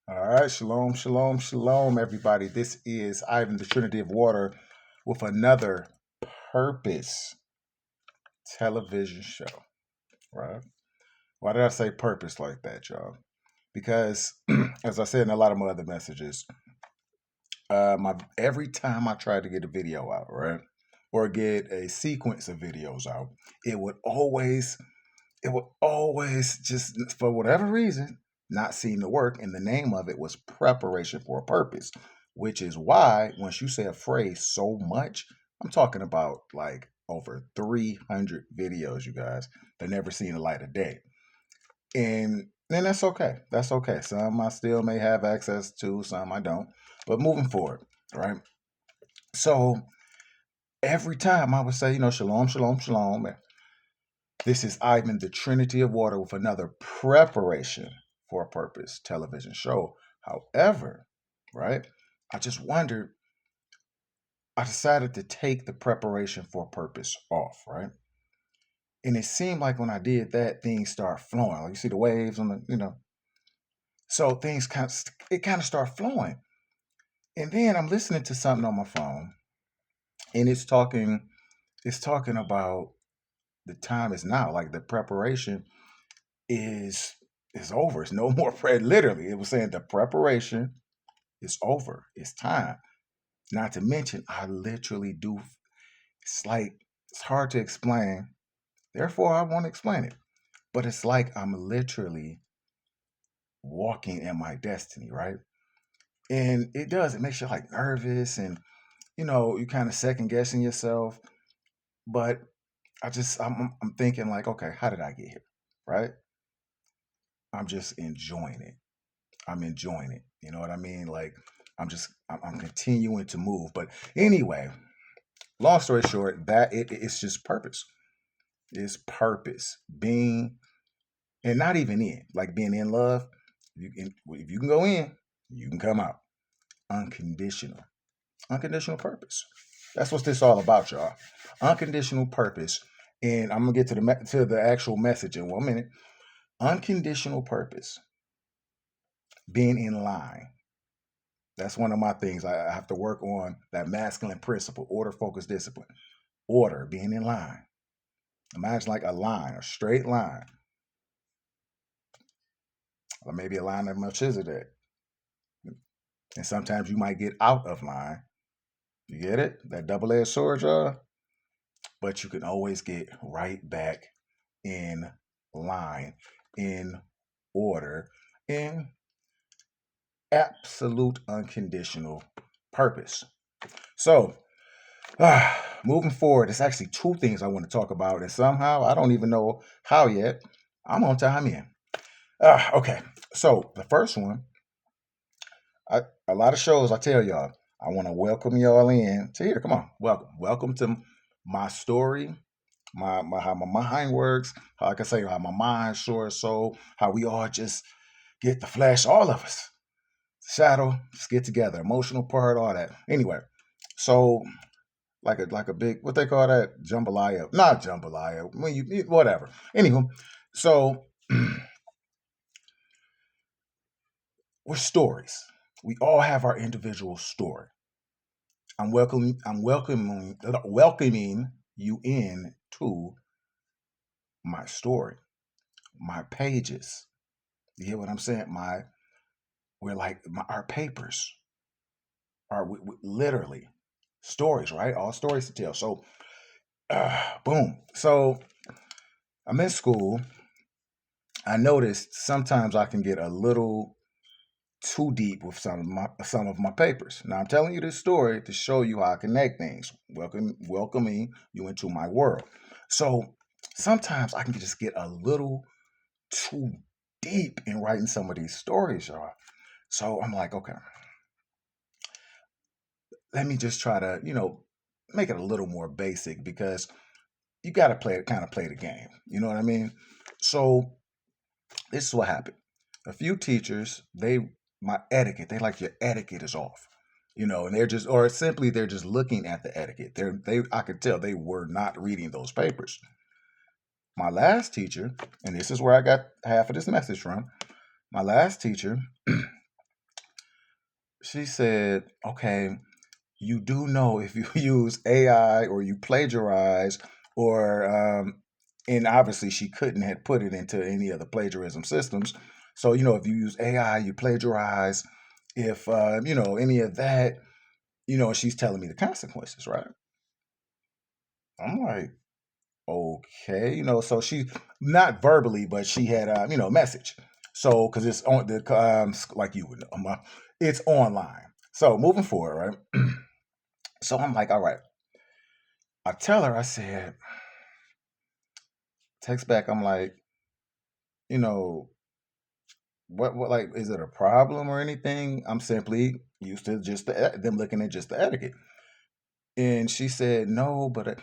All right, shalom, shalom, shalom, everybody. This is Ivan, the Trinity of Water, with another Purpose television show, right? Why did I say purpose like that, y'all? Because, as I said in a lot of my other messages, my every time I tried to get a video out, right, or get a sequence of videos out, it would always it would always just, for whatever reason, not seem to work. And the name of it was Preparation for a Purpose, which is why once you say a phrase so much, I'm talking about like over 300 videos, you guys, that never seen the light of day. And then that's okay. That's okay. Some I still may have access to, some I don't. But moving forward, right? So every time I would say, shalom, shalom, shalom. This is Ivan, the Trinity of Water, with another Preparation for a Purpose television show. However, right, I just wondered, I decided to take the Preparation for a Purpose off, right? And it seemed like when I did that, things start flowing. Like you see the waves on so things kind of start flowing. And then I'm listening to something on my phone, and it's talking about the time is now, like the preparation is is over. It's no more prayer. Literally, it was saying the preparation is over. It's time. Not to mention, I literally do. It's like it's hard to explain. Therefore, I won't explain it. But it's like I'm literally walking in my destiny, right? And it does. It makes you like nervous, and you kind of second guessing yourself. But I'm thinking like, okay, how did I get here, right? I'm just enjoying it. I'm enjoying it. You know what I mean? Like I'm continuing to move. But anyway, long story short, it's just purpose. It's purpose. Being and not even in like being in love. If you can go in, you can come out. Unconditional, unconditional purpose. That's what this all about, y'all. Unconditional purpose. And I'm gonna get to the actual message in 1 minute. Unconditional purpose. Being in line. That's one of my things. I have to work on that masculine principle, order, focus, discipline. Order, being in line. Imagine like a line, a straight line, or maybe a line of Melchizedek. And sometimes you might get out of line. You get it? That double-edged sword, y'all. But you can always get right back in line, in order, in absolute unconditional purpose. So, moving forward, it's actually two things I want to talk about, and somehow I don't even know how yet. I'm on time in. Okay, so the first one, a lot of shows I tell y'all, I want to welcome y'all in to here. Come on, welcome to my story, my how my mind works, how I can say how my mind, soul, soul, how we all just get the flesh, all of us, shadow, just get together, emotional part, all that. Anyway, so like a big what they call that jambalaya, not jambalaya. When you whatever. Anywho, so we're stories. We all have our individual story. I'm welcoming you in to my story, my pages. You hear what I'm saying? We're like our papers are literally stories, right? All stories to tell. So, boom. So I'm in school. I noticed sometimes I can get a little too deep with some of my papers. Now I'm telling you this story to show you how I connect things, welcoming you into my world. So sometimes I can just get a little too deep in writing some of these stories, y'all. So I'm like, okay, let me just try to, make it a little more basic because you got to play the game. You know what I mean? So this is what happened. A few teachers, my etiquette, they like your etiquette is off. And they're just, or simply they're just looking at the etiquette. I could tell they were not reading those papers. My last teacher, and this is where I got half of this message from. My last teacher, she said, okay, you do know if you use AI or you plagiarize or and obviously she couldn't have put it into any of the plagiarism systems. So, if you use AI, you plagiarize, if any of that, she's telling me the consequences, right? I'm like, okay, so she not verbally, but she had message. So because it's on the like you would know, it's online. So moving forward, right? So I'm like, all right. I tell her, I said, text back. I'm like, you know, what, like, is it a problem or anything? I'm simply used to just them looking at just the etiquette. And she said, no, but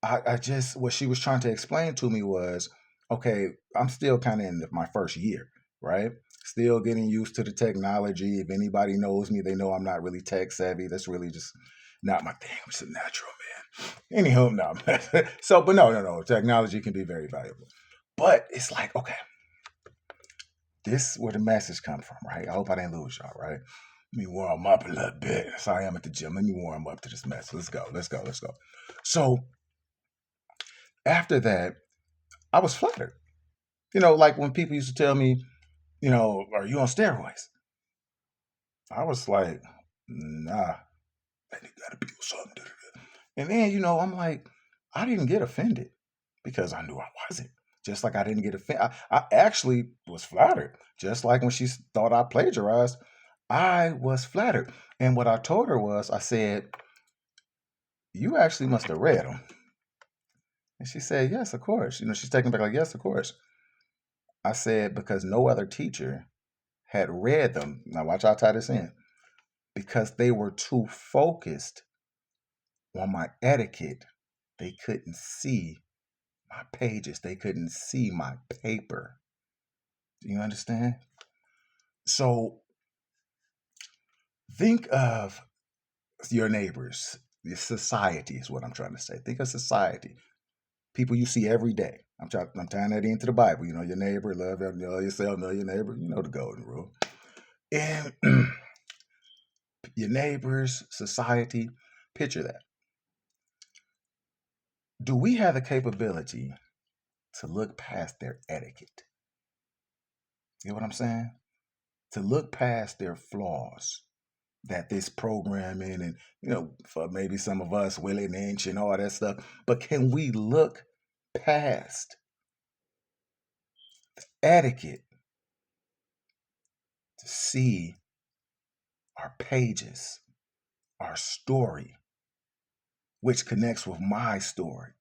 I just, what she was trying to explain to me was, okay, I'm still kind of in my first year, right? Still getting used to the technology. If anybody knows me, they know I'm not really tech savvy. That's really just not my thing. It's a natural, man. Anyhow, no. So, but no. Technology can be very valuable. But it's like, okay, this is where the message comes from, right? I hope I didn't lose y'all, right? Let me warm up a little bit. Sorry, I'm at the gym. Let me warm up to this mess. Let's go. So after that, I was flattered. Like when people used to tell me, are you on steroids? I was like, nah, that nigga gotta be on something. And then, I'm like, I didn't get offended because I knew I wasn't. Just like I didn't get offended. I actually was flattered. Just like when she thought I plagiarized, I was flattered. And what I told her was, I said, you actually must have read them. And she said, yes, of course. She's taken back like, yes, of course. I said, because no other teacher had read them. Now watch how I tie this in. Because they were too focused on my etiquette, they couldn't see my pages. They couldn't see my paper. Do you understand? So think of your neighbors. Your society is what I'm trying to say. Think of society. People you see every day. I'm tying that into the Bible. Your neighbor, love yourself, know your neighbor. You know the golden rule. And your neighbors, society, picture that. Do we have the capability to look past their etiquette? You know what I'm saying? To look past their flaws that this programming and, for maybe some of us, Willie Lynch and all that stuff. But can we look past etiquette to see our pages, our story, which connects with my story,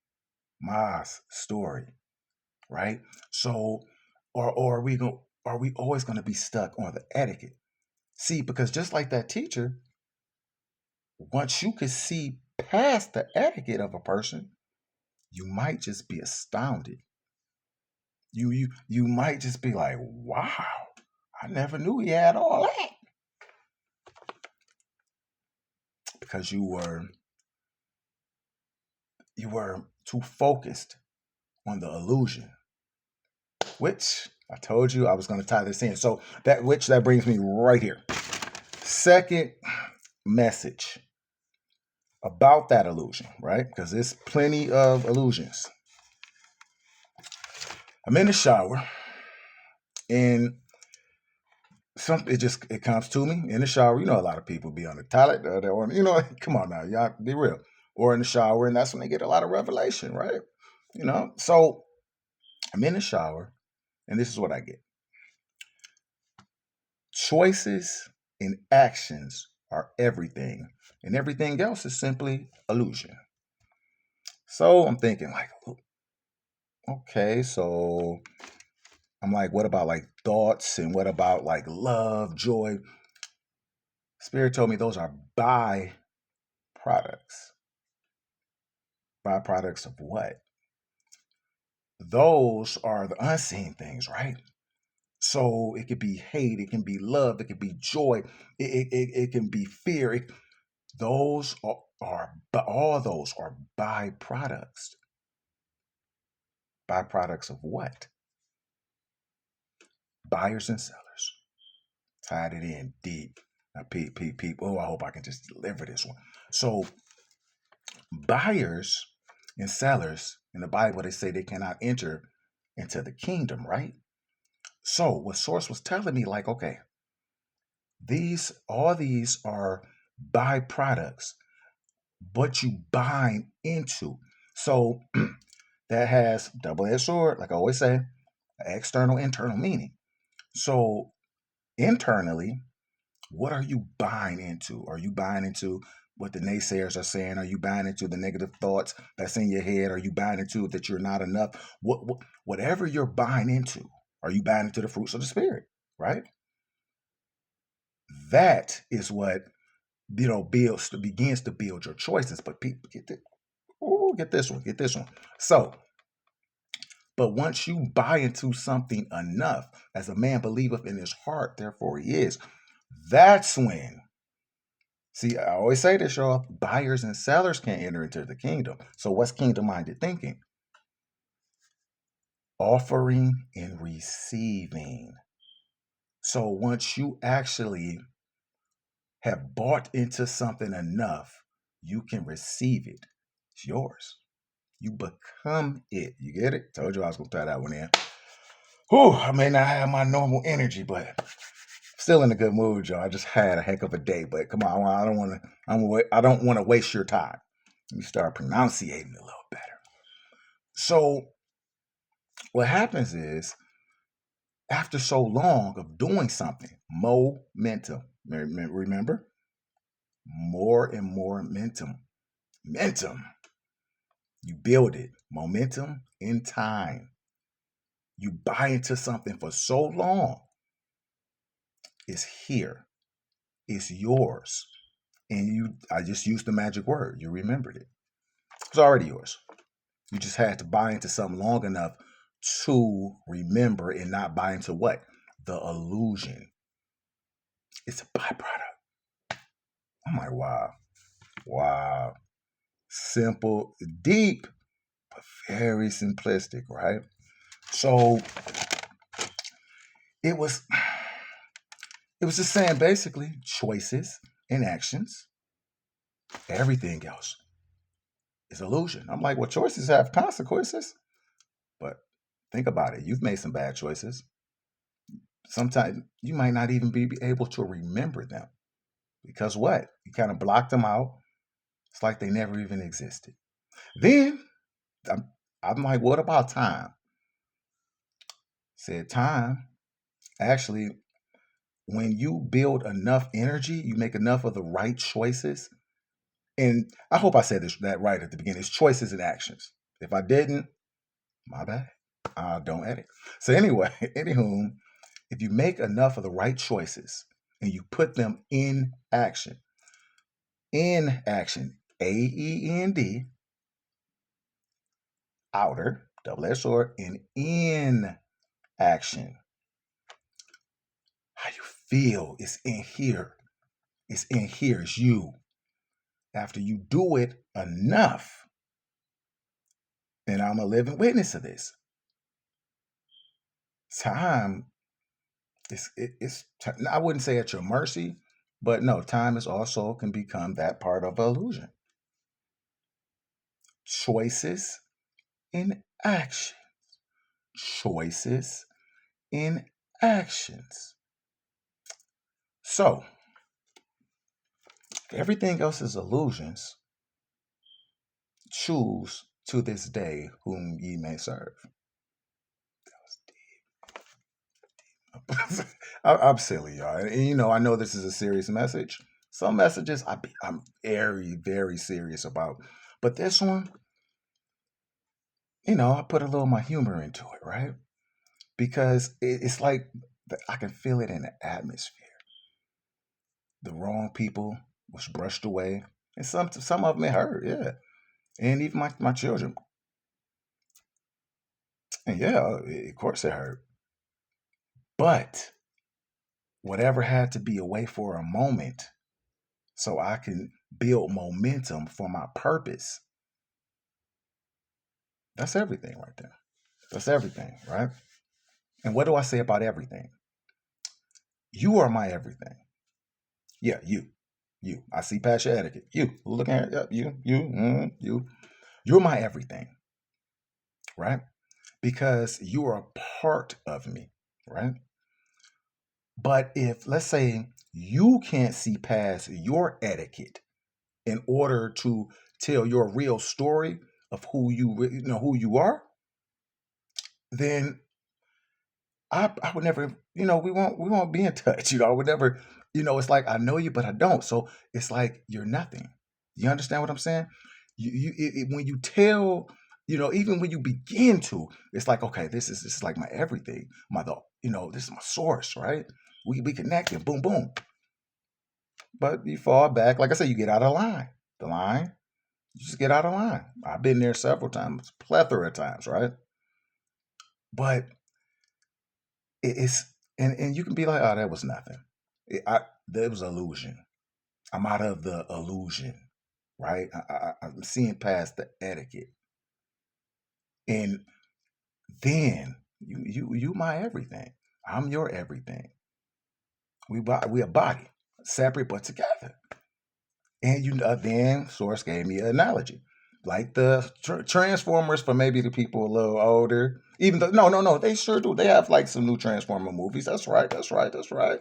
right? So, or are we always going to be stuck on the etiquette? See, because just like that teacher, once you can see past the etiquette of a person, you might just be astounded. You might just be like, wow, I never knew he had all that. Because you were too focused on the illusion, which I told you I was going to tie this in. So that brings me right here. Second message about that illusion, right? Because there's plenty of illusions. I'm in the shower and it comes to me in the shower. A lot of people be on the toilet, or come on now, y'all be real, or in the shower, and that's when they get a lot of revelation, right? So I'm in the shower, and this is what I get: choices and actions are everything, and everything else is simply illusion. So I'm thinking like, okay, so I'm like, what about like thoughts, and what about like love, joy? Spirit told me those are byproducts. Byproducts of what? Those are the unseen things, right? So it could be hate, it can be love, it can be joy, it can be fear. Those all those are byproducts. Byproducts of what? Buyers and sellers. Tied it in deep. Now, peep. Oh, I hope I can just deliver this one. So, buyers and sellers in the Bible, they say they cannot enter into the kingdom, right? So, what Source was telling me, like, okay, all these are byproducts, what you bind into. So, that has double-edged sword, like I always say, external, internal meaning. So, internally, what are you buying into? Are you buying into what the naysayers are saying? Are you buying into the negative thoughts that's in your head? Are you buying into that you're not enough? Whatever you're buying into, are you buying into the fruits of the spirit? Right? That is what begins to build your choices. But people get this one, get this one. So, but once you buy into something enough, as a man believeth in his heart, therefore he is. That's when. See, I always say this, y'all. Buyers and sellers can't enter into the kingdom. So, what's kingdom minded thinking? Offering and receiving. So, once you actually have bought into something enough, you can receive it. It's yours. You become it. You get it? Told you I was going to throw that one in. Whew, I may not have my normal energy, but still in a good mood, y'all. I just had a heck of a day, but come on, I don't want to. I don't want to waste your time. Let me start pronunciating a little better. So what happens is, after so long of doing something, momentum. Remember, more and more momentum. You build it, momentum in time. You buy into something for so long, it's here, it's yours, and I just used the magic word. You remembered it. It's already yours. You just had to buy into something long enough to remember and not buy into what? The illusion. It's a byproduct. I'm like, wow. Wow. Simple, deep, but very simplistic, right? So it was just saying basically choices and actions. Everything else is illusion. I'm like, well, choices have consequences. But think about it. You've made some bad choices. Sometimes you might not even be able to remember them. Because what? You kind of blocked them out. It's like they never even existed. Then I'm, I'm like, what about time? Said time. Actually, when you build enough energy, you make enough of the right choices. And I hope I said that right at the beginning. It's choices and actions. If I didn't, my bad. Don't edit. So anyway, anywho, if you make enough of the right choices and you put them in action, AEND, outer, double-edged sword, and in action. How you feel is in here. It's in here. It's you. After you do it enough, and I'm a living witness of this. Time it's I wouldn't say at your mercy, but no, time is also can become that part of illusion. Choices in action. Choices in actions. So everything else is illusions. Choose to this day whom ye may serve. I'm silly, y'all. And I know this is a serious message. Some messages I'm very, very serious about. But this one, I put a little of my humor into it, right? Because it's like I can feel it in the atmosphere. The wrong people was brushed away. And some of them it hurt, yeah. And even my children. And yeah, of course it hurt. But whatever had to be away for a moment so I can build momentum for my purpose. That's everything right there. That's everything, right? And what do I say about everything? You are my everything. Yeah, you. I see past your etiquette. You looking at yep, you. You're my everything, right? Because you are a part of me, right? But if let's say you can't see past your etiquette in order to tell your real story of who you are, then I would never, we won't be in touch. I would never, it's like I know you, but I don't. So it's like you're nothing. You understand what I'm saying? When you tell, even when you begin to, it's like okay, this is like my everything, this is my source, right? We connect and boom, boom. But you fall back, like I said, you get out of line. The line, you just get out of line. I've been there several times, plethora of times, right? But it's and you can be like, oh, that was nothing. That was illusion. I'm out of the illusion, right? I'm seeing past the etiquette, and then you my everything. I'm your everything. We a body, separate but together. And then Source gave me an analogy, like the Transformers for maybe the people a little older. Even though no, they sure do. They have like some new Transformer movies. That's right. That's right. That's right.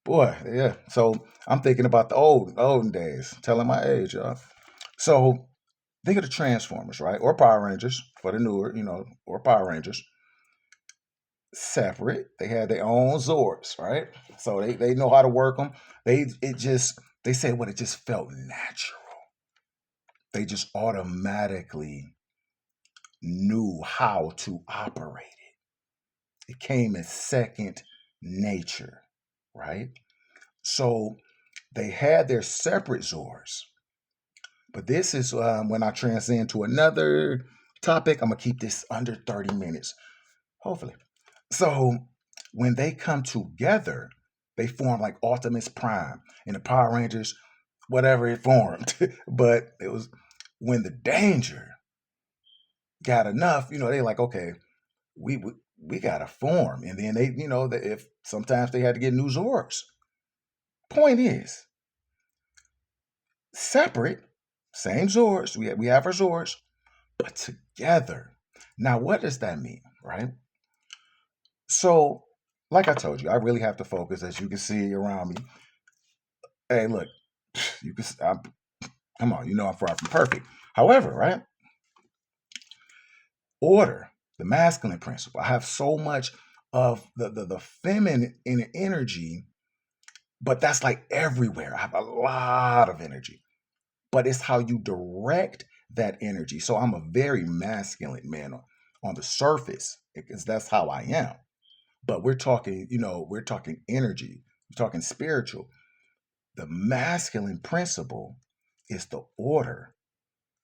Boy, yeah. So I'm thinking about the olden days, telling my age, y'all. So think of the Transformers, right? Or Power Rangers for the newer, or Power Rangers. Separate. They had their own Zords, right? So they know how to work them. They say what it just felt natural. They just automatically knew how to operate it. It came as second nature, right? So they had their separate Zords. But this is when I transcend to another topic. I'm going to keep this under 30 minutes, hopefully. So when they come together, they form like Optimus Prime and the Power Rangers, whatever it formed. But it was when the danger got enough, they like, okay, we got to form. And then they, if sometimes they had to get new Zords. Point is, separate, same Zords. We have our Zords, but together. Now, what does that mean, right? So, like I told you, I really have to focus, as you can see around me. Hey, look, you can. Come on, I'm far from perfect. However, right, order, the masculine principle. I have so much of the feminine energy, but that's like everywhere. I have a lot of energy, but it's how you direct that energy. So I'm a very masculine man on the surface because that's how I am. But we're talking energy, we're talking spiritual. The masculine principle is the order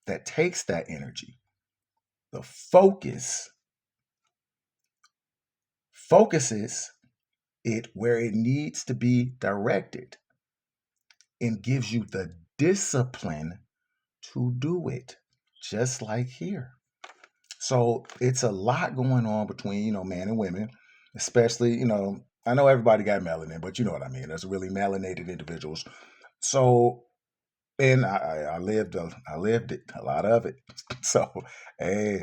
that takes that energy, the focuses it where it needs to be directed and gives you the discipline to do it, just like here. So it's a lot going on between, man and women, especially, I know everybody got melanin, but you know what I mean. There's really melanated individuals. So, and I lived it, a lot of it. So, hey,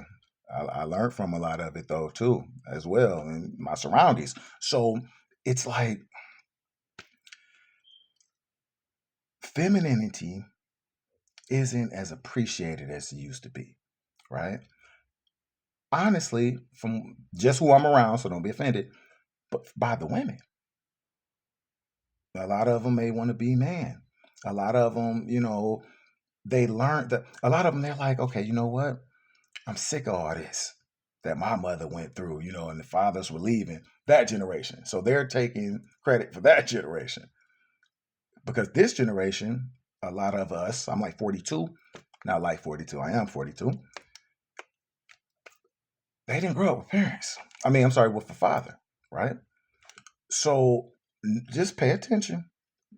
I learned from a lot of it though too, as well, in my surroundings. So it's like femininity isn't as appreciated as it used to be, right? Honestly, from just who I'm around, so don't be offended, but by the women. A lot of them may want to be man. A lot of them, they learned that. A lot of them, they're like, okay, you know what? I'm sick of all this that my mother went through, and the fathers were leaving that generation. So they're taking credit for that generation because this generation, a lot of us, I'm like 42, not like 42, I am 42. They didn't grow up with parents. I mean, I'm sorry, with the father, right? So just pay attention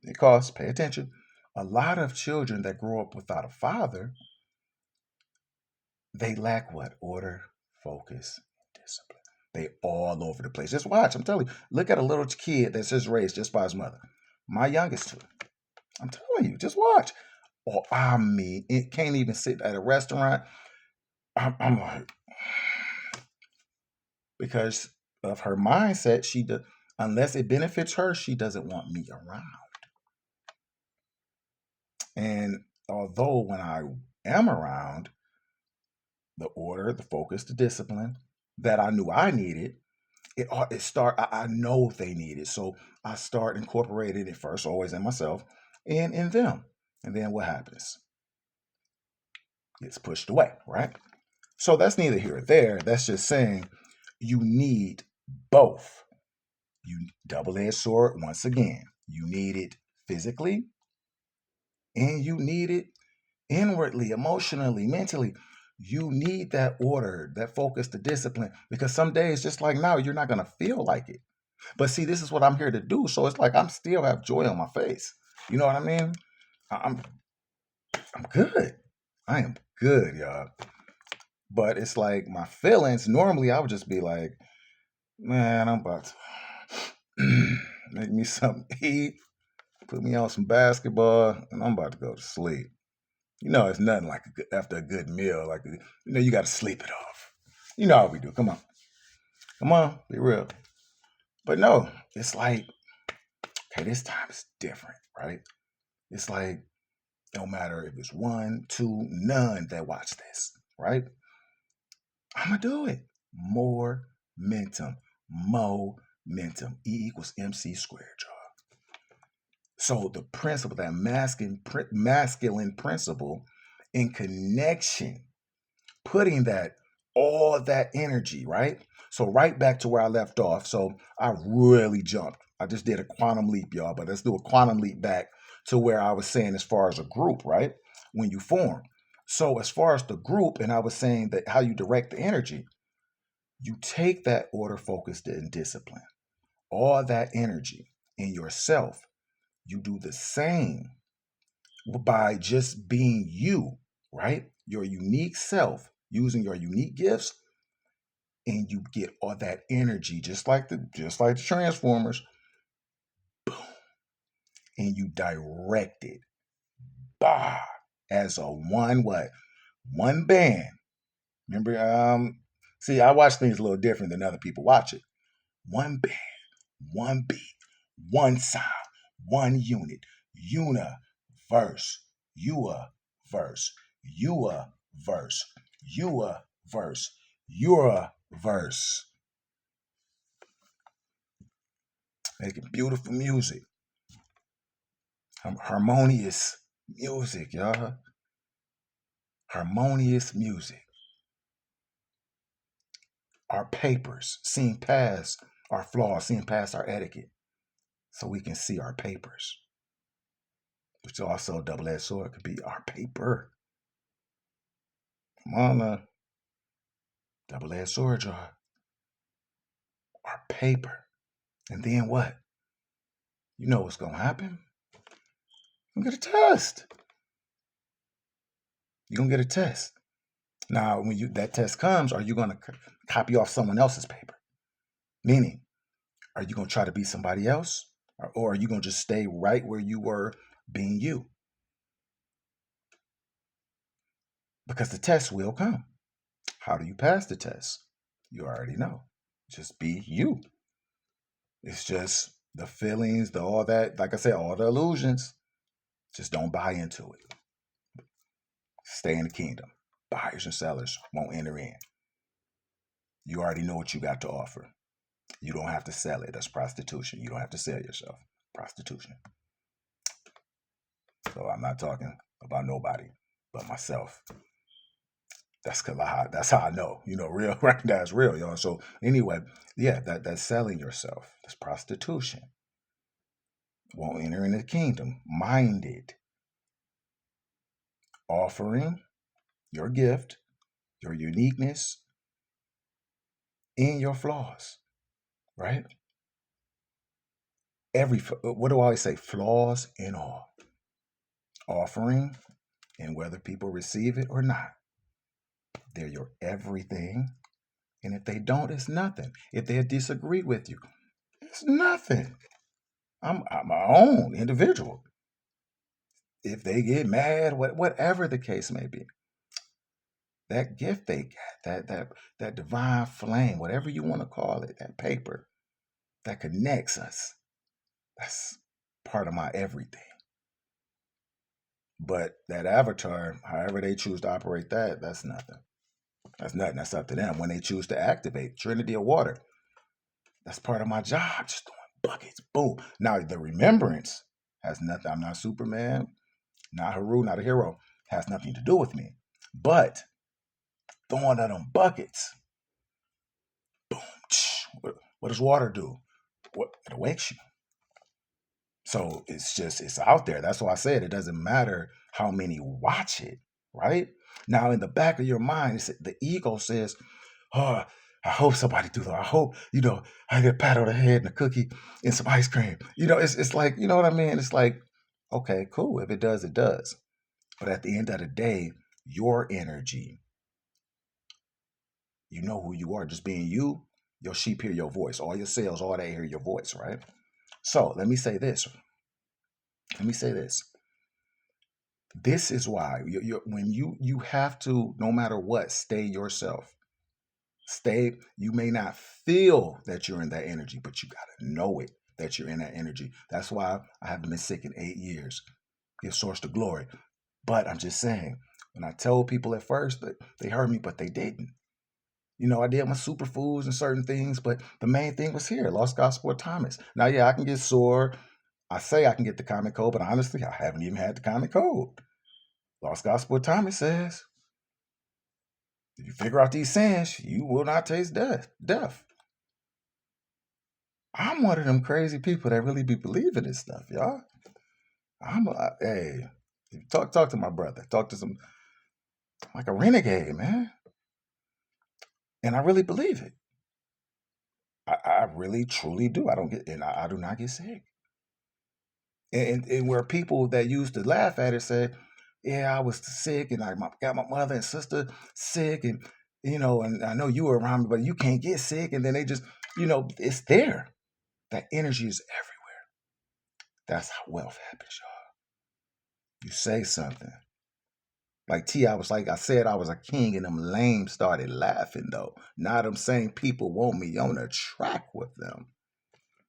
because pay attention. A lot of children that grow up without a father, they lack what? Order, focus, discipline. They all over the place. Just watch. I'm telling you. Look at a little kid that's just raised just by his mother. My youngest two. I'm telling you, just watch. Or I mean, it can't even sit at a restaurant. I'm like, because of her mindset, she does. Unless it benefits her, she doesn't want me around. And although when I am around, the order, the focus, the discipline that I knew I needed, it start. I know they need it, so I start incorporating it first, always in myself, and in them. And then what happens? It's pushed away, right? So that's neither here or there. That's just saying you need both. You double-edged sword once again. You need it physically, and you need it inwardly, emotionally, mentally. You need that order, that focus, the discipline, because some days, just like now, you're not going to feel like it. But see, this is what I'm here to do. So it's like I'm still have joy on my face. You know what I mean? I'm I'm good. I am good, y'all. But it's like my feelings. Normally, I would just be like, man, I'm about to make me something to eat, put me on some basketball, and I'm about to go to sleep. You know, it's nothing like after a good meal. Like you got to sleep it off. You know how we do. Come on, be real. But no, it's like okay, this time is different, right? It's like no matter if it's one, two, none that watch this, right? I'm gonna do it. More momentum, momentum. E equals MC squared, y'all. So the principle, that masculine principle, in connection, putting that all that energy, right? So right back to where I left off. So I really jumped. I just did a quantum leap, y'all. But let's do a quantum leap back to where I was saying as far as a group, right? When you form. So as far as the group, and I was saying that how you direct the energy, you take that order, focus, and discipline, all that energy in yourself. You do the same by just being you, right? Your unique self, using your unique gifts, and you get all that energy, just like the Transformers, and you direct it, bah, as a one what? One band. Remember, see, I watch things a little different than other people watch it. One band, one beat, one sound, one unit, universe, you a verse, you a verse, you a verse, you're a verse. Making beautiful music, harmonious music, y'all. Harmonious music. Our papers, seeing past our flaws, seeing past our etiquette, so we can see our papers. Which also a double-edged sword could be our paper. Come on now. Double-edged sword, y'all. Our paper. And then what? You know what's gonna happen? You're gonna get a test. You're gonna get a test. Now, when that test comes, are you gonna copy off someone else's paper? Meaning, are you gonna try to be somebody else? Or are you gonna just stay right where you were being you? Because the test will come. How do you pass the test? You already know. Just be you. It's just the feelings, the all that, like I said, all the illusions. Just don't buy into it. Stay in the kingdom. Buyers and sellers won't enter in. You already know what you got to offer. You don't have to sell it. That's prostitution. You don't have to sell yourself. Prostitution. So I'm not talking about nobody but myself. That's how I know. Real recognize real, y'all. So anyway, yeah, that's selling yourself. That's prostitution. Won't enter in the kingdom. Minded. Offering your gift, your uniqueness, and your flaws, right? What do I always say? Flaws and all. Offering, and whether people receive it or not, they're your everything. And if they don't, it's nothing. If they disagree with you, it's nothing. I'm my own individual. if they get mad, whatever the case may be, that gift they got, that divine flame, whatever you want to call it, that paper that connects us, that's part of my everything. But that avatar, however they choose to operate that, that's nothing. That's nothing. That's up to them. When they choose to activate Trinity of Water, that's part of my job. Just throwing buckets. Boom. Now the remembrance has nothing. I'm not Superman, not Haru, not a hero. Has nothing to do with me. But throwing of them buckets, boom. What does water do? It awakes you. So it's out there. That's why I said it doesn't matter how many watch it, right? Now in the back of your mind, the ego says, "Oh, I hope somebody do that. I hope, I get a pat on the head and a cookie and some ice cream." It's like, you know what I mean? It's like, okay, cool. If it does, it does. But at the end of the day, your energy, you know who you are. Just being you, your sheep hear your voice. All your cells, all they hear your voice, right? So let me say this. This is why when you have to, no matter what, stay yourself. Stay. You may not feel that you're in that energy, but you gotta know it that you're in that energy. That's why I haven't been sick in 8 years. Give source to glory. But I'm just saying, when I told people at first that they heard me, but they didn't. I did my superfoods and certain things, but the main thing was here, Lost Gospel of Thomas. Now, yeah, I can get sore. I say I can get the common cold, but honestly, I haven't even had the common cold. Lost Gospel of Thomas says, if you figure out these sins, you will not taste death. I'm one of them crazy people that really be believing this stuff, y'all. Hey, talk to my brother. Talk to some, like a renegade, man. And I really believe it. I really, truly do. I do not get sick. And where people that used to laugh at it said, yeah, I was sick and got my mother and sister sick and I know you were around me, but you can't get sick. And then they just, it's there. That energy is everywhere. That's how wealth happens, y'all. You say something. Like I was like, I said I was a king and them lame started laughing though. Now them same people want me on a track with them.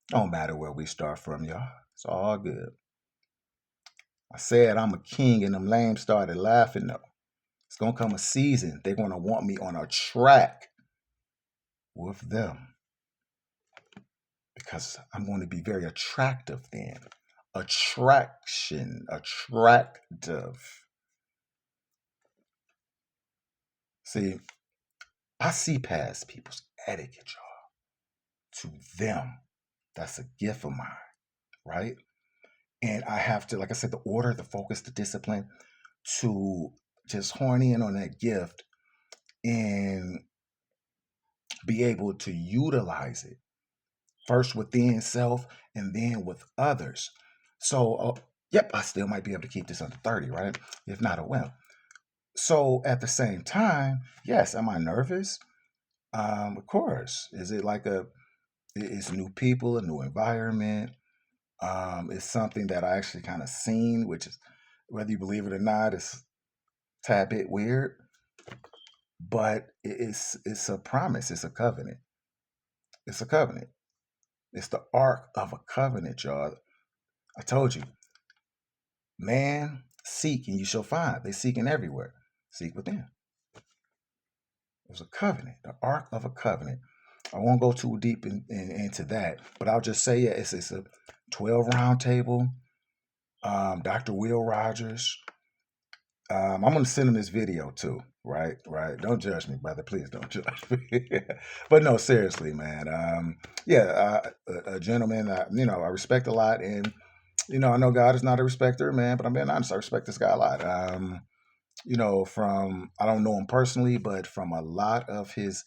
Don't matter where we start from, y'all. It's all good. I said I'm a king and them lame started laughing though. It's gonna come a season. They're gonna want me on a track with them because I'm going to be very attractive then. Attractive. See, I see past people's etiquette, y'all. To them, that's a gift of mine, right? And I have to, like I said, the order, the focus, the discipline to just horn in on that gift and be able to utilize it first within self and then with others. So, yep, I still might be able to keep this under 30, right? If not, I will. So, at the same time, yes, am I nervous? Of course. Is it like it's new people, a new environment? It's something that I actually kind of seen, which is, whether you believe it or not, it's a tad bit weird, but it's a promise. It's a covenant. It's a covenant. It's the ark of a covenant, y'all. I told you, man, seek and you shall find. They're seeking everywhere. Seek within. It was a covenant, the ark of a covenant. I won't go too deep into that, but I'll just say, yeah, it's a 12 round table. Dr. Will Rogers. I'm gonna send him this video too. Right. Don't judge me, brother. Please don't judge me. But no, seriously, man. Yeah, a gentleman. I respect a lot, and I know God is not a respecter, man. But I'm being honest. I respect this guy a lot. From I don't know him personally, but from a lot of his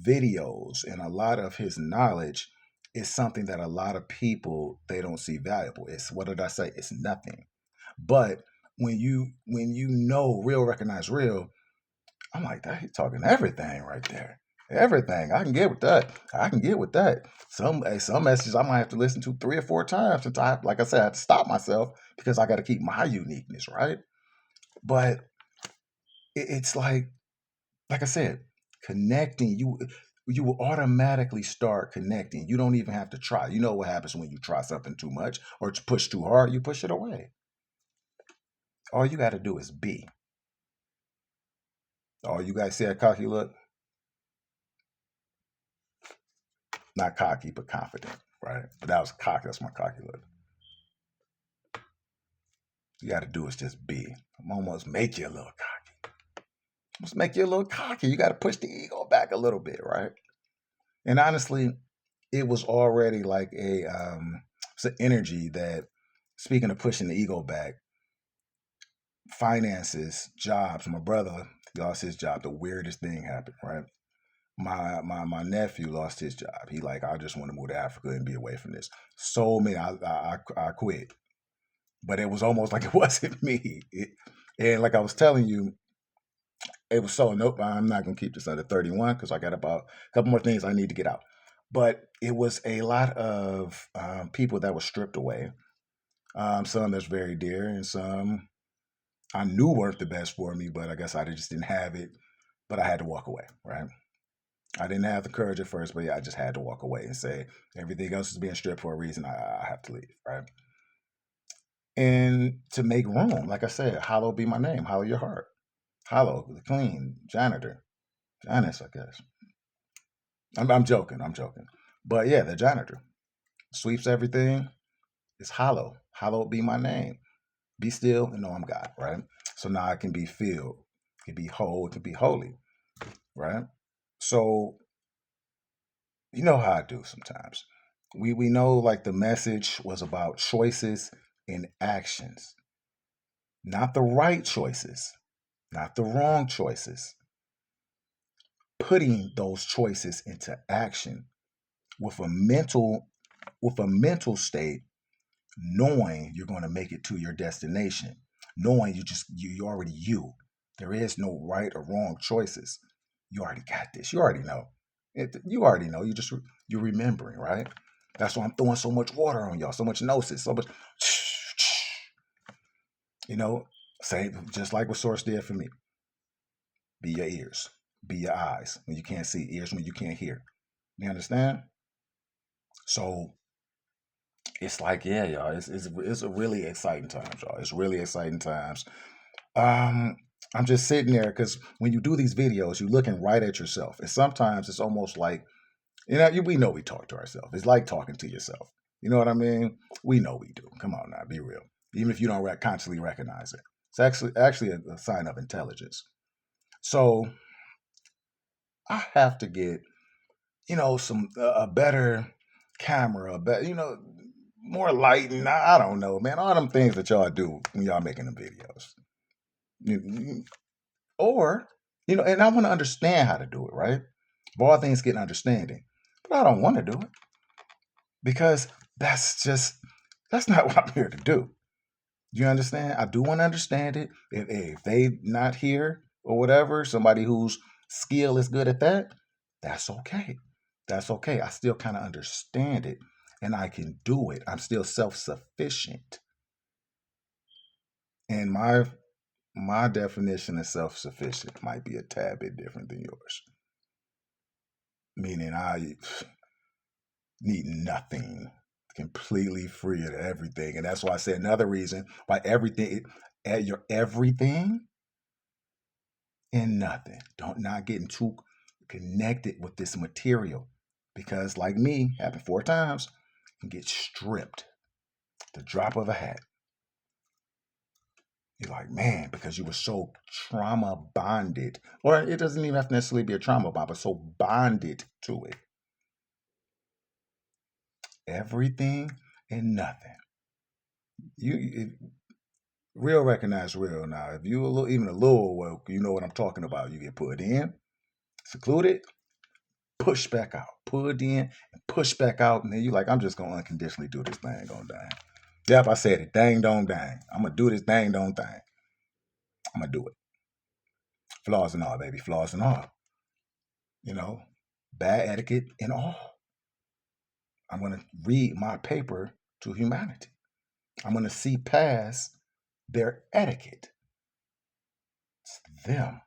videos and a lot of his knowledge is something that a lot of people they don't see valuable. It's, what did I say? It's nothing. But when you know real recognize real, I'm like, that he's talking everything right there. Everything. I can get with that. I can get with that. Some messages I might have to listen to 3 or 4 times since like I said, I have to stop myself because I got to keep my uniqueness, right? But it's like I said, connecting. You will automatically start connecting. You don't even have to try. You know what happens when you try something too much or it's push too hard, you push it away. All you got to do is be. Oh, you guys see that cocky look? Not cocky, but confident, right? But that was cocky. That's my cocky look. You got to do is just be. I'm almost make you a little cocky. Almost make you a little cocky. You got to push the ego back a little bit, right? And honestly, it was already like it's an energy that, speaking of pushing the ego back, finances, jobs. My brother lost his job. The weirdest thing happened, right? My nephew lost his job. He like, I just want to move to Africa and be away from this. So many, I quit, but it was almost like it wasn't me. And like I was telling you, it was so nope. I'm not gonna keep this under 31 because I got about a couple more things I need to get out. But it was a lot of people that were stripped away. Some that's very dear, and some I knew weren't the best for me, but I guess I just didn't have it. But I had to walk away, right? I didn't have the courage at first, but yeah, I just had to walk away and say everything else is being stripped for a reason. I have to leave, right? And to make room, like I said, hollow be my name, hollow your heart, hollow, the clean janitor, Janice, I guess. I'm joking, I'm joking, but yeah, the janitor sweeps everything. It's hollow, hollow be my name. Be still and know I'm God, right? So now I can be filled, can be whole, can be holy, right? So you know how I do sometimes. We know like the message was about choices and actions, not the right choices, not the wrong choices. Putting those choices into action with a mental state, knowing you're going to make it to your destination, knowing you already you. There is no right or wrong choices. You already got this. You already know. You already know. You're remembering, right? That's why I'm throwing so much water on y'all, so much gnosis, so much. You know, same just like what Source did for me. Be your ears, be your eyes when you can't see, ears when you can't hear. You understand? So it's like, yeah, y'all. It's a really exciting times, y'all. It's really exciting times. Um, I'm just sitting there because when you do these videos, you're looking right at yourself, and sometimes it's almost like we know we talk to ourselves. It's like talking to yourself. You know what I mean? We know we do. Come on now, be real. Even if you don't consciously recognize it, it's actually a sign of intelligence. So I have to get some a better camera, a better more lighting. I don't know, man. All them things that y'all do when y'all making the videos, or and I want to understand how to do it, right? Of all things, getting understanding, but I don't want to do it because that's not what I'm here to do. You understand? I do want to understand it. If they not here or whatever, somebody whose skill is good at that, that's okay. That's okay. I still kind of understand it and I can do it. I'm still self-sufficient. And my definition of self-sufficient might be a tad bit different than yours. Meaning I need nothing. Completely free of everything. And that's why I say another reason why everything at your everything and nothing. Don't not getting too connected with this material. Because like me, happened 4 times, can get stripped. The drop of a hat. You're like, man, because you were so trauma bonded. Or it doesn't even have to necessarily be a trauma bond, but so bonded to it. Everything and nothing. Real recognize real now. If you even a little woke, you know what I'm talking about. You get put in, secluded, push back out, put in, and push back out, and then you like, I'm just gonna unconditionally do this thing on dang. Yep, I said it. Dang dong dang. I'm gonna do this dang dong thing. I'm gonna do it. Flaws and all, baby. Flaws and all. You know. bad etiquette and all. I'm going to read my paper to humanity. I'm going to see past their etiquette. It's them.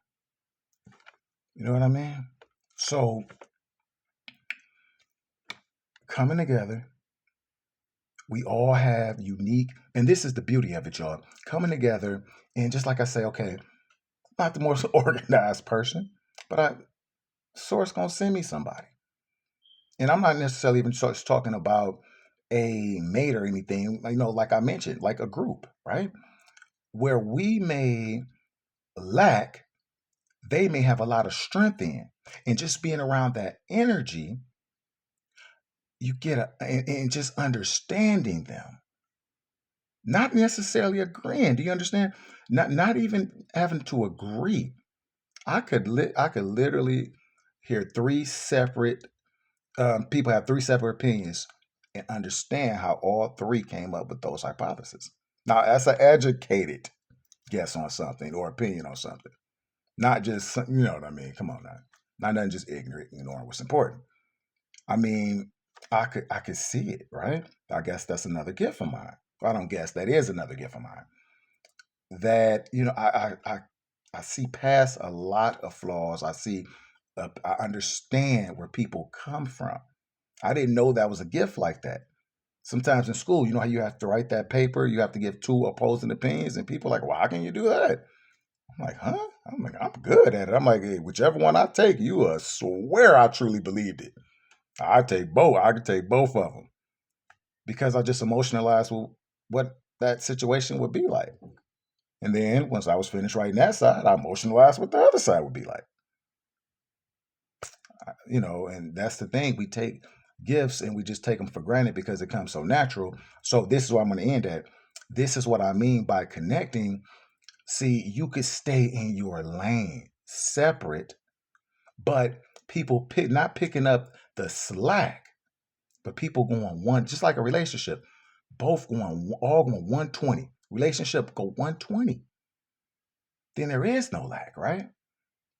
You know what I mean? So, coming together, we all have unique, and this is the beauty of it, y'all. Coming together, and just like I say, okay, not the most organized person, but Source gonna send me somebody. And I'm not necessarily even just talking about a mate or anything, like I mentioned, like a group, right? Where we may lack, they may have a lot of strength in. And just being around that energy, you get and just understanding them, not necessarily agreeing. Do you understand? Not even having to agree. I could literally hear three separate people have three separate opinions and understand how all three came up with those hypotheses. Now, as an educated guess on something or opinion on something, not just, you know what I mean? Come on now. Not nothing just ignorant, ignoring what's important. I mean, I could see it, right? I guess that's another gift of mine. Well, I don't guess that is another gift of mine. That, I see past a lot of flaws. I understand where people come from. I didn't know that was a gift like that. Sometimes in school, you know how you have to write that paper, you have to give two opposing opinions, and people are like, well, how can you do that? I'm like, huh? I'm like, I'm good at it. I'm like, hey, whichever one I take, you will swear I truly believed it. I take both. I could take both of them because I just emotionalized what that situation would be like. And then once I was finished writing that side, I emotionalized what the other side would be like. And that's the thing. We take gifts and we just take them for granted because it comes so natural. So this is what I'm going to end at. This is what I mean by connecting. See, you could stay in your lane separate, but people not picking up the slack, but people going one, just like a relationship, both going, all going 120. Relationship go 120. Then there is no lack, right?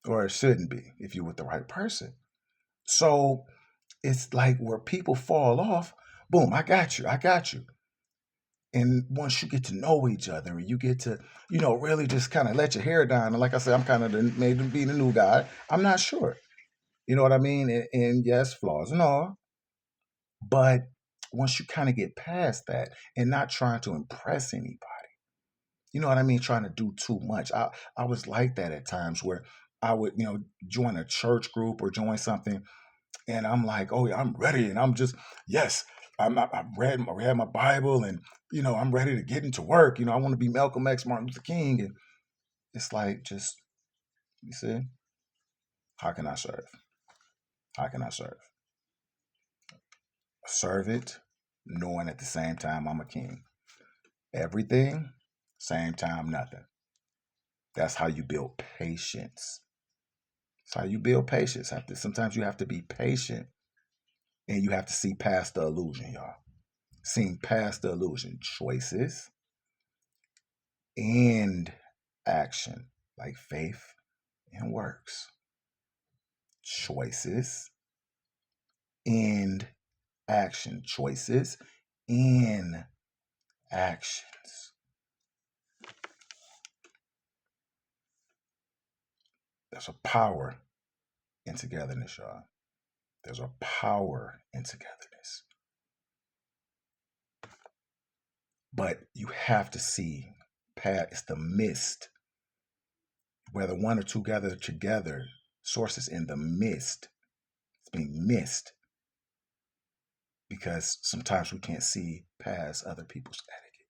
Or it shouldn't be if you're with the right person. So it's like where people fall off, boom, I got you. And once you get to know each other and you get to, really just kind of let your hair down. And like I said, I'm kind of maybe being the new guy. I'm not sure. You know what I mean? And yes, flaws and all. But once you kind of get past that and not trying to impress anybody, you know what I mean? Trying to do too much. I was like that at times where I would, join a church group or join something and I'm like, oh yeah, I'm ready, and I'm just yes, I read my Bible, and I'm ready to get into work. I want to be Malcolm X, Martin Luther King, and it's like just you see, how can I serve? How can I serve? Serve it, knowing at the same time I'm a king. Everything, same time nothing. That's how you build patience. That's how you build patience. Sometimes you have to be patient, and you have to see past the illusion, y'all. Seeing past the illusion. Choices and action, like faith and works. Choices and action. Choices and actions. There's a power in togetherness, y'all. There's a power in togetherness. But you have to see past it's the mist. Whether one or two gather together, sources in the mist. It's being missed because sometimes we can't see past other people's etiquette.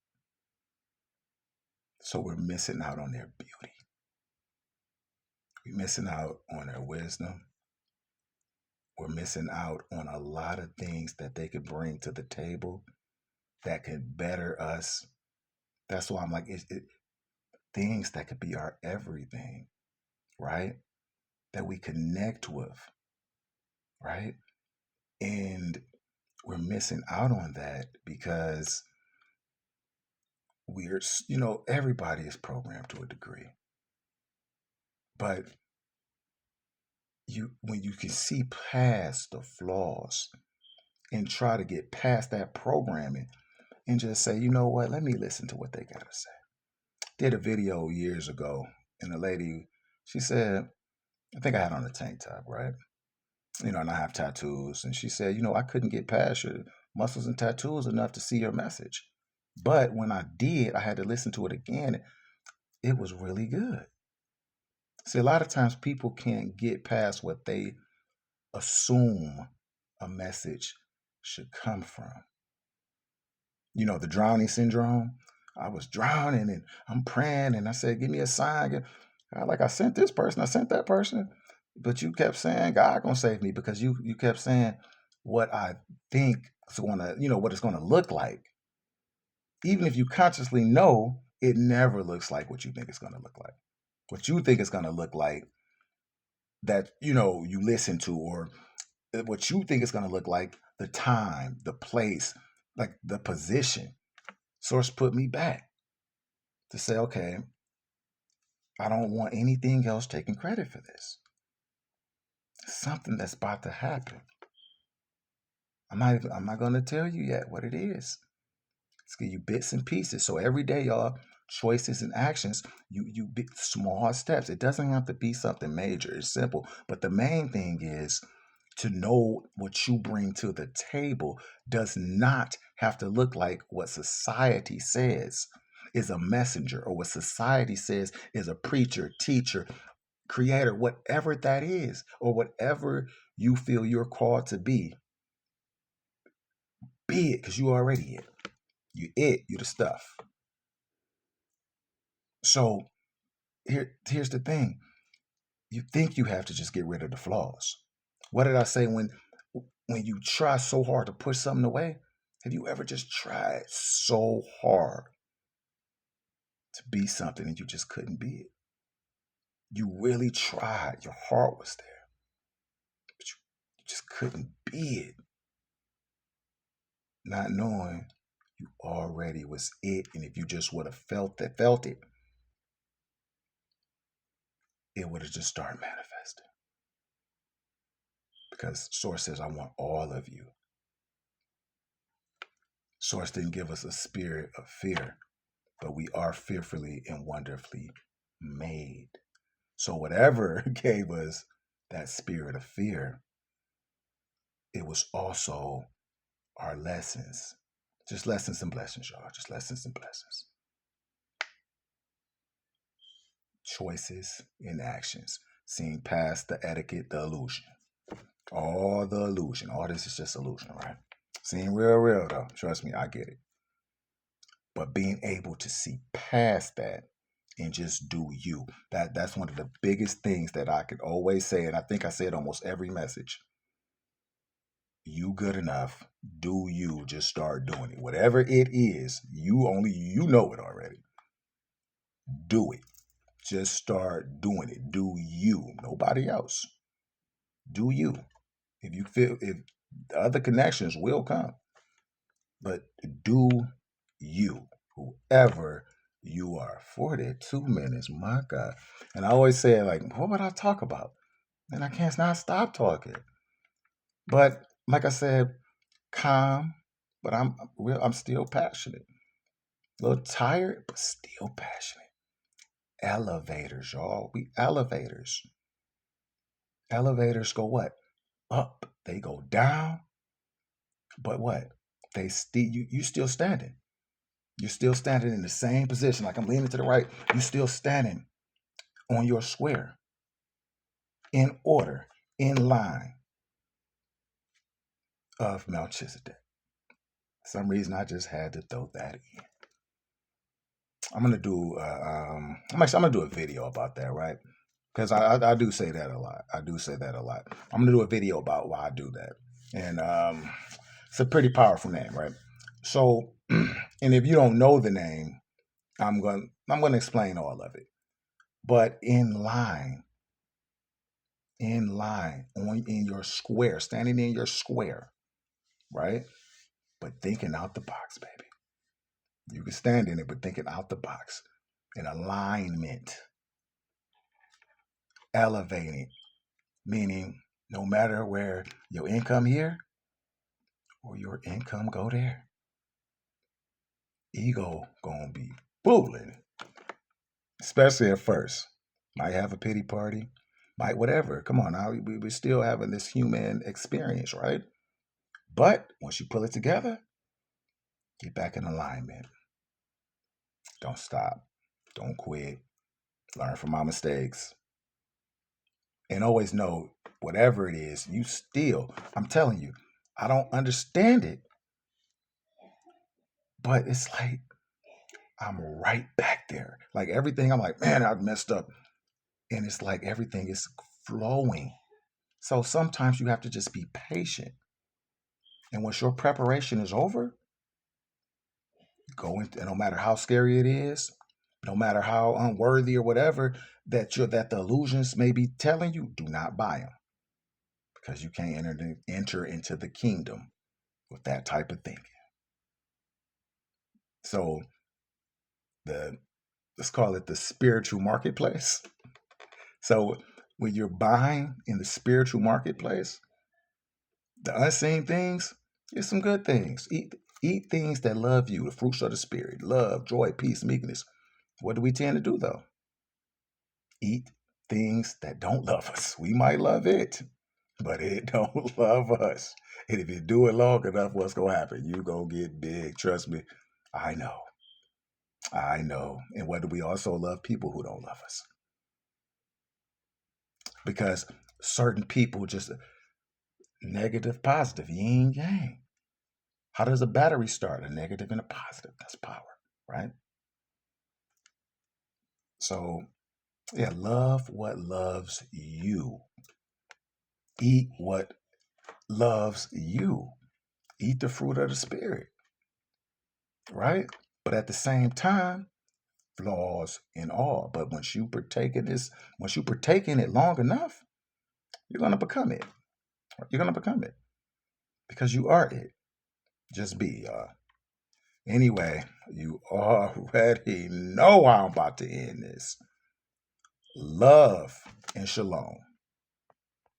So we're missing out on their beauty. We're missing out on their wisdom. We're missing out on a lot of things that they could bring to the table that could better us. That's why I'm like, things that could be our everything, right? That we connect with, right? And we're missing out on that because everybody is programmed to a degree. But when you can see past the flaws and try to get past that programming and just say, you know what, let me listen to what they got to say. Did a video years ago, and a lady, she said, I think I had on a tank top, right? And I have tattoos. And she said, I couldn't get past your muscles and tattoos enough to see your message. But when I did, I had to listen to it again. It was really good. See, a lot of times people can't get past what they assume a message should come from. The drowning syndrome. I was drowning and I'm praying and I said, give me a sign. I sent this person, I sent that person. But you kept saying, God gonna save me, because you kept saying what I think is gonna, what it's gonna look like. Even if you consciously know it never looks like what you think it's gonna look like. What you think it's gonna look like that, you listen to, or what you think it's gonna look like, the time, the place, like the position. Source put me back to say, okay, I don't want anything else taking credit for this. Something that's about to happen. I'm not going to tell you yet what it is. Let's give you bits and pieces. So every day, y'all, choices and actions, you small steps. It doesn't have to be something major. It's simple. But the main thing is to know what you bring to the table does not have to look like what society says is a messenger, or what society says is a preacher, teacher, creator, whatever that is, or whatever you feel you're called to be. Be it, because you already it. You the stuff. So here's the thing. You think you have to just get rid of the flaws. What did I say when you try so hard to push something away? Have you ever just tried so hard to be something and you just couldn't be it? You really tried. Your heart was there, but you just couldn't be it. Not knowing you already was it. And if you just would have felt it, it would have just started manifesting. Because Source says, I want all of you. Source didn't give us a spirit of fear, but we are fearfully and wonderfully made. So whatever gave us that spirit of fear, it was also our lessons. Just lessons and blessings, y'all. Just lessons and blessings. Choices and actions. Seeing past the etiquette, the illusion. All the illusion. All this is just illusion, right? Seeing real though. Trust me, I get it. But being able to see past that and just do you. That's one of the biggest things that I could always say, and I think I say it almost every message. You good enough. Do you. Just start doing it. Whatever it is, you know it already. Do it. Just start doing it. Do you. Nobody else. Do you. If the other connections will come, but do you. Whoever you are. 42 minutes, my God. And I always say, like, what would I talk about? And I can't not stop talking. But like I said, calm, but I'm still passionate. A little tired, but still passionate. Elevators, y'all. We elevators. Elevators go what? Up. They go down. But what? They still you still standing. You're still standing in the same position. Like I'm leaning to the right. You still standing on your square. In order, in line of Melchizedek. For some reason I just had to throw that in. I'm gonna do. I'm gonna do a video about that, right? Because I do say that a lot. I'm gonna do a video about why I do that, and it's a pretty powerful name, right? So, and if you don't know the name, I'm gonna explain all of it. But in line, in your square, standing in your square, right? But thinking out the box, baby. You can stand in it, but thinking out the box. In alignment, elevating, Meaning, no matter where your income here or your income go there, ego gonna be fooling, especially at first. Might have a pity party, might whatever. Come on now, we're still having this human experience, right? But once you pull it together, get back in alignment. Don't stop. Don't quit. Learn from my mistakes. And always know whatever it is, you still, I'm telling you, I don't understand it, but it's like I'm right back there. Like everything, I'm like, man, I've messed up. And it's like everything is flowing. So sometimes you have to just be patient. And once your preparation is over, go into, and no matter how scary it is, no matter how unworthy or whatever that the illusions may be telling you, do not buy them because you can't enter into the kingdom with that type of thinking. So the let's call it the spiritual marketplace. So when you're buying in the spiritual marketplace, the unseen things, is some good things. Eat things that love you, the fruits of the spirit, love, joy, peace, meekness. What do we tend to do though? Eat things that don't love us. We might love it, but it don't love us. And if you do it long enough, what's gonna happen? You gonna get big. Trust me. I know. I know. And what do we also love? People who don't love us. Because certain people just negative, positive, yin yang. How does a battery start? A negative and a positive. That's power, right? So yeah, love what loves you. Eat what loves you. Eat the fruit of the spirit, right? But at the same time, flaws and all. But once you partake in it long enough, you're gonna become it. You're gonna become it because you are it. Just be. Anyway, you already know how I'm about to end this. Love and shalom.